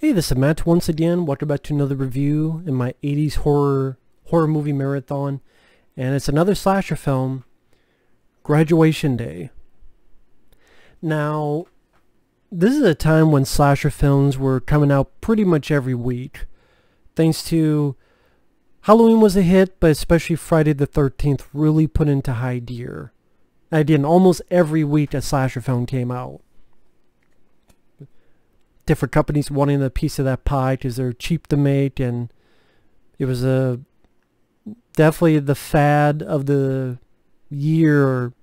Hey, this is Matt once again. Welcome back to another review in my 80s horror movie marathon. And it's another slasher film, Graduation Day. Now, this is a time when slasher films were coming out pretty much every week. Thanks to Halloween was a hit, but especially Friday the 13th really put into high gear. Again, almost every week a slasher film came out. Different companies wanting a piece of that pie because they're cheap to make, and it was definitely the fad of the year, or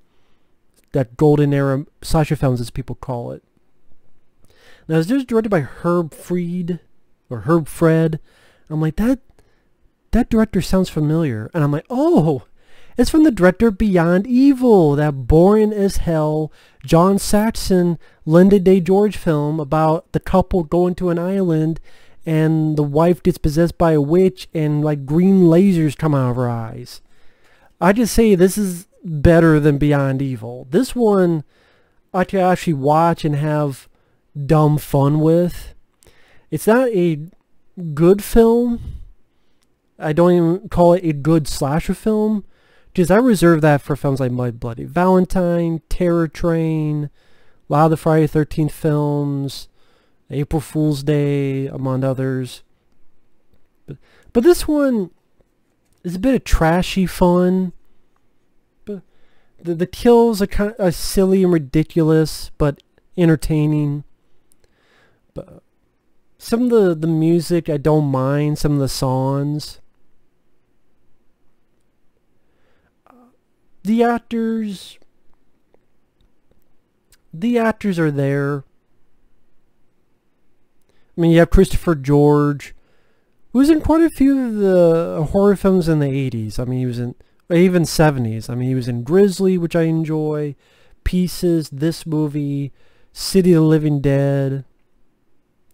that golden era slasher films as people call it. Now, this is directed by Herb Fred. I'm like, that director sounds familiar, and I'm like, oh, it's from the director of Beyond Evil, that boring as hell John Saxon, Linda Day George film about the couple going to an island and the wife gets possessed by a witch and like green lasers come out of her eyes. I just say this is better than Beyond Evil. This one I could actually watch and have dumb fun with. It's not a good film. I don't even call it a good slasher film, because I reserve that for films like My Bloody Valentine, Terror Train, a lot of the Friday the 13th films, April Fool's Day, among others. But this one is a bit of trashy fun. But the kills are kind of silly and ridiculous, but entertaining. But some of the music I don't mind, some of the songs. The actors are there. I mean, you have Christopher George, who was in quite a few of the horror films in the 80s. I mean, he was in, even 70s. I mean, he was in Grizzly, which I enjoy, Pieces, this movie, City of the Living Dead.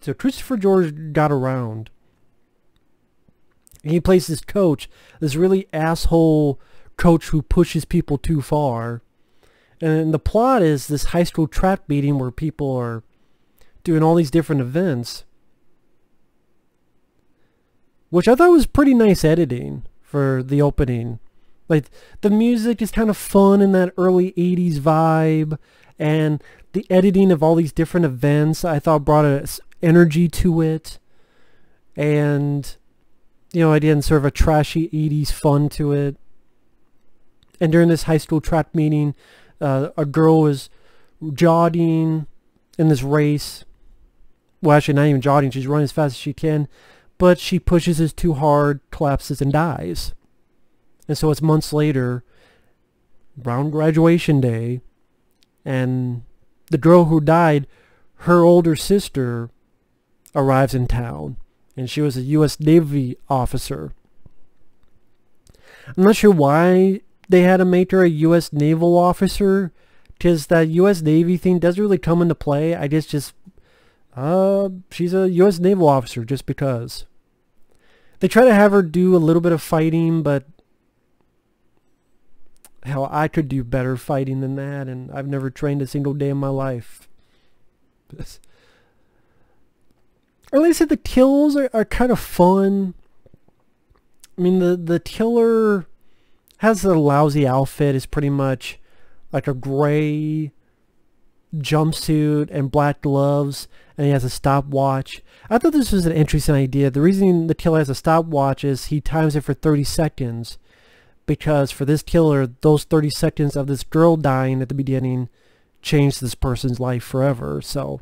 So Christopher George got around. And he plays this coach, this really asshole coach who pushes people too far. And the plot is this high school trap meeting where people are doing all these different events, which I thought was pretty nice editing for the opening. Like, the music is kind of fun in that early 80s vibe, and the editing of all these different events I thought brought a energy to it, and again, sort of a trashy 80s fun to it. And during this high school track meeting, a girl is jogging in this race. Well, actually, not even jogging. She's running as fast as she can. But she pushes it too hard, collapses, and dies. And so it's months later, around graduation day, and the girl who died, her older sister, arrives in town. And she was a U.S. Navy officer. I'm not sure why they had to make her a U.S. naval officer, because that U.S. Navy thing doesn't really come into play. I guess just she's a U.S. naval officer just because. They try to have her do a little bit of fighting, but hell, I could do better fighting than that, and I've never trained a single day in my life. Or like I said, the kills are kind of fun. I mean, the killer has a lousy outfit. Is pretty much like a gray jumpsuit and black gloves, and he has a stopwatch. I thought this was an interesting idea. The reason the killer has a stopwatch is he times it for 30 seconds, because for this killer, those 30 seconds of this girl dying at the beginning changed this person's life forever. So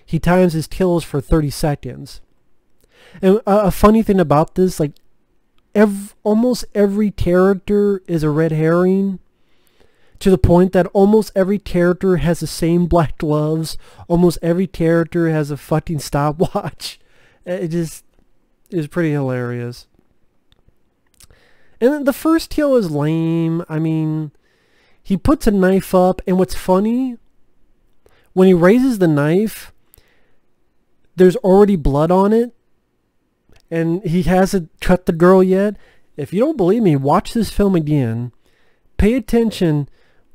he times his kills for 30 seconds. And a funny thing about this, like, almost every character is a red herring, to the point that almost every character has the same black gloves. Almost every character has a fucking stopwatch. It is pretty hilarious. And then the first kill is lame. I mean, he puts a knife up, and what's funny, when he raises the knife, there's already blood on it, and he hasn't cut the girl yet. If you don't believe me, watch this film again. Pay attention.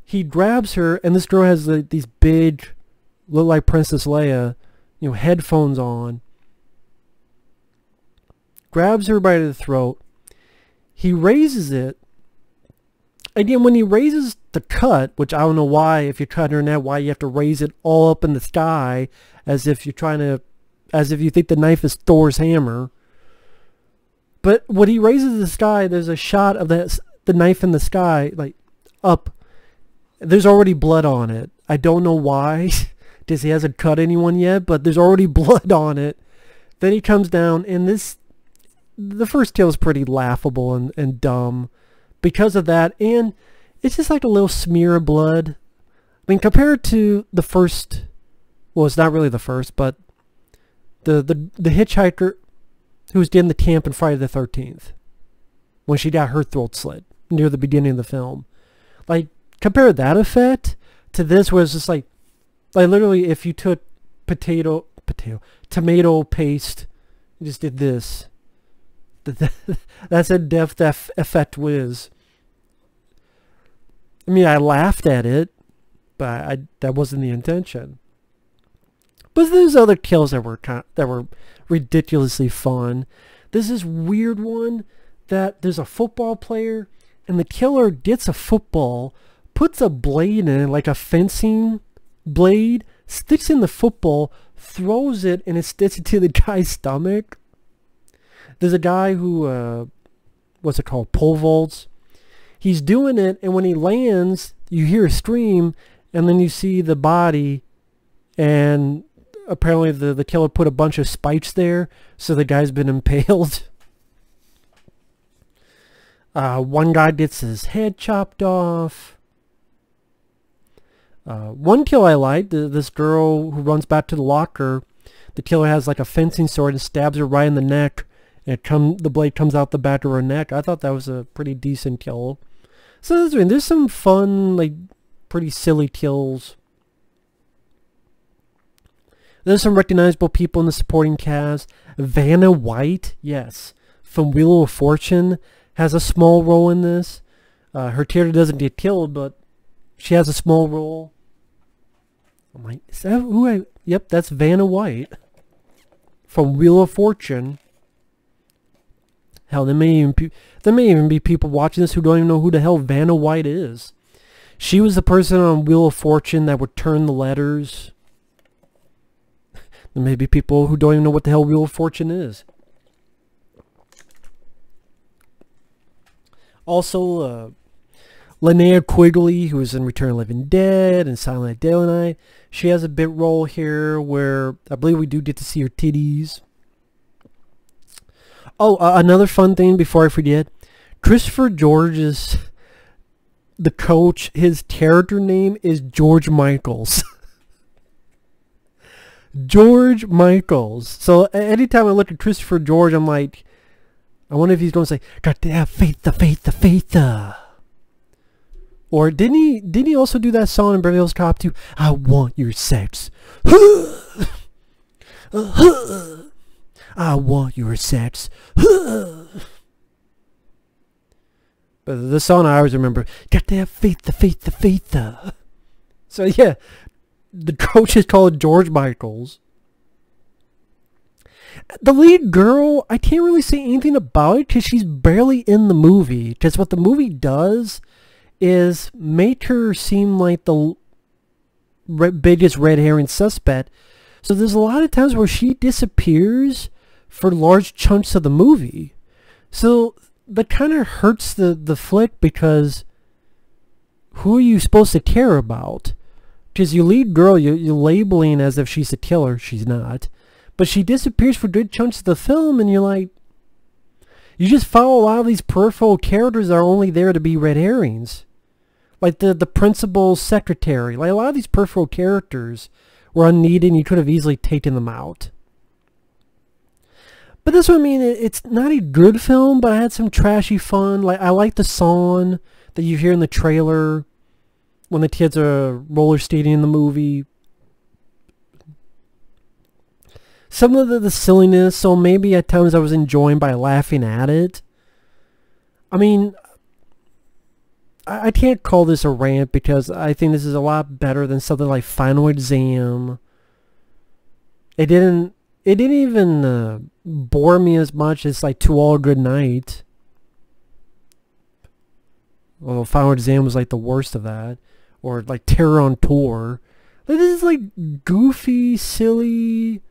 He grabs her, and this girl has these big, look like Princess Leia, headphones on. grabs her by the throat. He raises it. And then when he raises the cut, which I don't know why, if you're cutting her in that, why you have to raise it all up in the sky as if you're trying to, as if you think the knife is Thor's hammer. But when he raises the sky, there's a shot of the knife in the sky, like up. There's already blood on it. I don't know why, because he hasn't cut anyone yet, but there's already blood on it. Then he comes down, and the first kill is pretty laughable and dumb because of that, and it's just like a little smear of blood. I mean, compared to the first, well, it's not really the first, but the hitchhiker who was in the camp in Friday the 13th, when she got her throat slit near the beginning of the film. Like, compare that effect to this, where it's just like literally if you took tomato paste and just did this. That's a depth effect whiz. I mean, I laughed at it, but that wasn't the intention. But there's other kills that were ridiculously fun. There's this weird one that there's a football player, and the killer gets a football, puts a blade in it, like a fencing blade, sticks in the football, throws it, and it sticks into the guy's stomach. There's a guy who, what's it called, pole vaults. He's doing it, and when he lands, you hear a scream, and then you see the body, and apparently the killer put a bunch of spikes there, so the guy's been impaled. One guy gets his head chopped off. One kill I liked, this girl who runs back to the locker, the killer has like a fencing sword and stabs her right in the neck, and the blade comes out the back of her neck. I thought that was a pretty decent kill. So there's some fun, like, pretty silly kills. There's some recognizable people in the supporting cast. Vanna White, yes, from Wheel of Fortune, has a small role in this. Her character doesn't get killed, but she has a small role. I'm like, is that who I... Yep, that's Vanna White from Wheel of Fortune. Hell, there may even be people watching this who don't even know who the hell Vanna White is. She was the person on Wheel of Fortune that would turn the letters. There may be people who don't even know what the hell Wheel of Fortune is. Also, Linnea Quigley, who is in Return of the Living Dead and Silent Night, Deadly Night, she has a bit role here where I believe we do get to see her titties. Oh, another fun thing before I forget. Christopher George's, the coach, his character name is George Michaels. George Michaels. So anytime I look at Christopher George, I'm like, I wonder if he's going to say, got to have faith, the faith, the faith. Or didn't he also do that song in Beverly Hills Cop 2? I want your sex. I want your sex. But the song I always remember, got to have faith, the faith, the faith. So yeah, the coach is called George Michaels. The lead girl, I can't really say anything about it because she's barely in the movie. Because what the movie does is make her seem like the biggest red herring suspect. So there's a lot of times where she disappears for large chunks of the movie. So that kind of hurts the flick, because who are you supposed to care about? Because your lead girl, you're labeling as if she's a killer. She's not. But she disappears for good chunks of the film, and you're like, you just follow a lot of these peripheral characters that are only there to be red herrings. Like the principal's secretary. Like a lot of these peripheral characters were unneeded, and you could have easily taken them out. But this one, I mean, it's not a good film, but I had some trashy fun. Like, I like the song that you hear in the trailer when the kids are roller skating in the movie. Some of the silliness, so maybe at times I was enjoying by laughing at it. I mean, I can't call this a rant because I think this is a lot better than something like Final Exam. It didn't it didn't even bore me as much as like To All Good Night. Well, Final Exam was like the worst of that. Or like Terror on Tour. Like, this is like goofy, silly.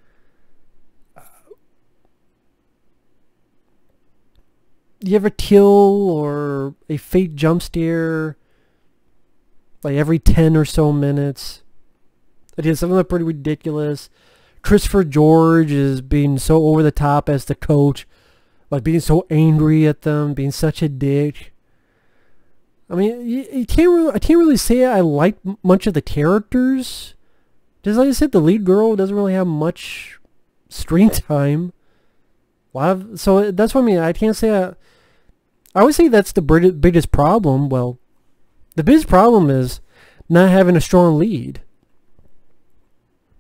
You ever kill or a fake jump scare like every 10 or so minutes? Again, some of them are pretty ridiculous. Christopher George is being so over the top as the coach, like being so angry at them, being such a dick. I mean, you can't I can't really say I like much of the characters. Just like I said, the lead girl doesn't really have much screen time. So that's what I mean. I can't say I would say that's the biggest problem. Well, the biggest problem is not having a strong lead.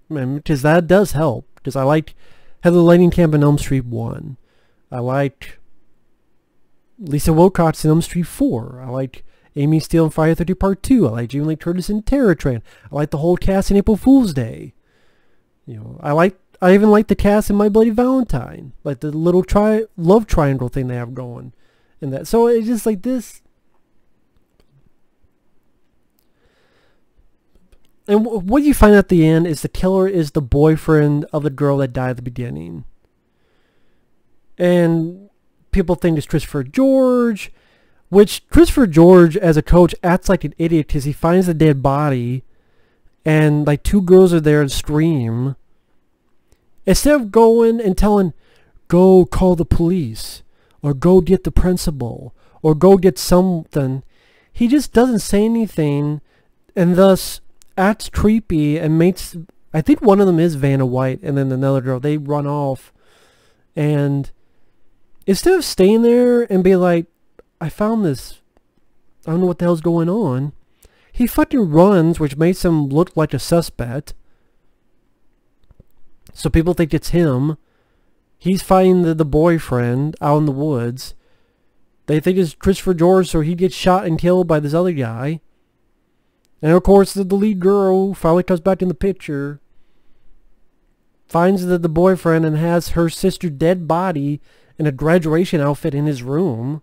Because that does help. Because I liked Heather Langenkamp in Elm Street 1. I liked Lisa Wilcox in Elm Street 4. I liked Amy Steele in Friday the 13th Part 2. I liked Jamie Lee Curtis in Terror Train. I liked the whole cast in April Fool's Day. You know, I even liked the cast in My Bloody Valentine. Like the little love triangle thing they have going in that. So it's just like this. And what you find at the end is the killer is the boyfriend of the girl that died at the beginning. And people think it's Christopher George, which Christopher George as a coach acts like an idiot because he finds the dead body and like two girls are there and scream. Instead of going and telling, go call the police or go get the principal or go get something, he just doesn't say anything and thus acts creepy and makes, I think one of them is Vanna White and then another girl, they run off. And instead of staying there and be like, I found this, I don't know what the hell's going on, he fucking runs, which makes him look like a suspect. So people think it's him. He's fighting the boyfriend out in the woods. They think it's Christopher George, so he gets shot and killed by this other guy. And of course, the lead girl finally comes back in the picture, finds the boyfriend and has her sister's dead body in a graduation outfit in his room.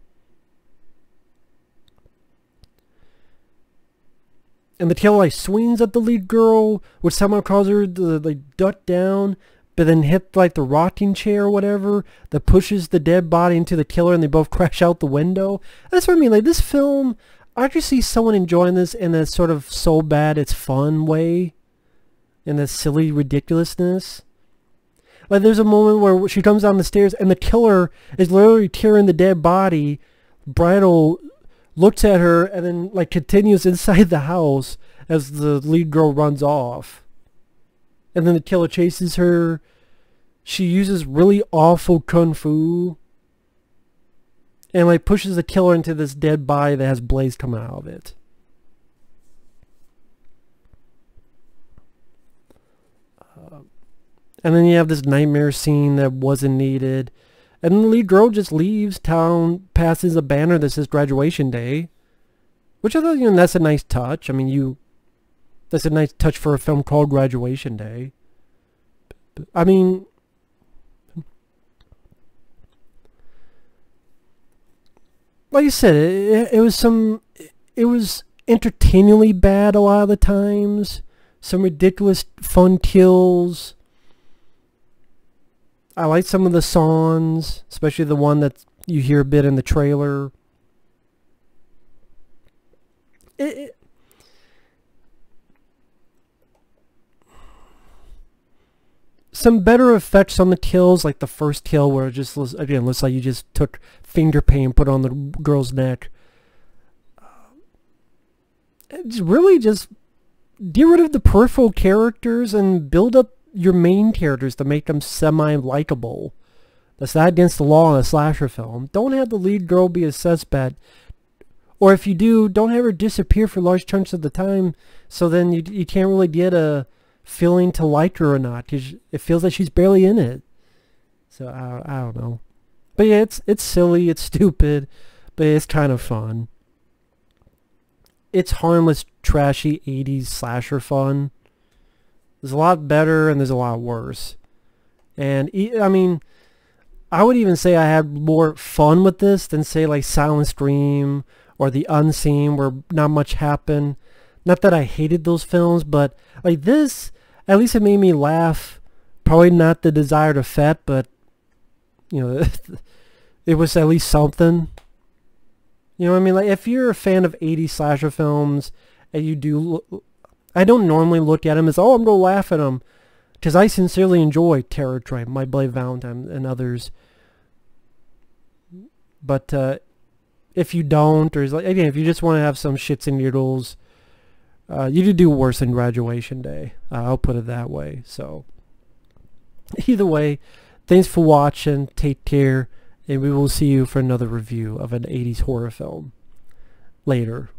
And the killer like swings at the lead girl, which somehow causes her to like duck down, but then hit like the rocking chair or whatever that pushes the dead body into the killer, and they both crash out the window. That's what I mean. Like this film, I could see someone enjoying this in a sort of so bad it's fun way, in this silly ridiculousness. Like there's a moment where she comes down the stairs and the killer is literally tearing the dead body. Bridal looks at her and then like continues inside the house as the lead girl runs off. And then the killer chases her. She uses really awful kung fu. And like pushes the killer into this dead body that has blaze coming out of it. And then you have this nightmare scene that wasn't needed. And then the lead girl just leaves town, passes a banner that says graduation day. Which I thought, you know, that's a nice touch. I mean, that's a nice touch for a film called Graduation Day. I mean, like I said, it was entertainingly bad a lot of the times. Some ridiculous fun kills. I like some of the songs, especially the one that you hear a bit in the trailer. Some better effects on the kills, like the first kill where it just, again, looks like you just took finger paint and put on the girl's neck. It's really just get rid of the peripheral characters and build up your main characters to make them semi-likable. That's not against the law in a slasher film. Don't have the lead girl be a suspect. Or if you do, don't have her disappear for large chunks of the time, so then you can't really get a feeling to like her or not, because it feels like she's barely in it. So I don't know. But yeah, it's silly, it's stupid, but it's kind of fun. It's harmless, trashy 80s slasher fun. There's a lot better and there's a lot worse. And I mean, I would even say I had more fun with this than say like Silent Stream or The Unseen, where not much happened. Not that I hated those films, but like this, at least it made me laugh. Probably not the desired effect, but you know, it was at least something. You know what I mean? Like if you're a fan of 80s slasher films and you do, I don't normally look at them as, oh, I'm going to laugh at them. Because I sincerely enjoy Terror Train, My Bloody Valentine, and others. But if you don't, or like, again, if you just want to have some shits and noodles, you could do worse than Graduation Day. I'll put it that way. So either way, thanks for watching. Take care. And we will see you for another review of an 80s horror film later.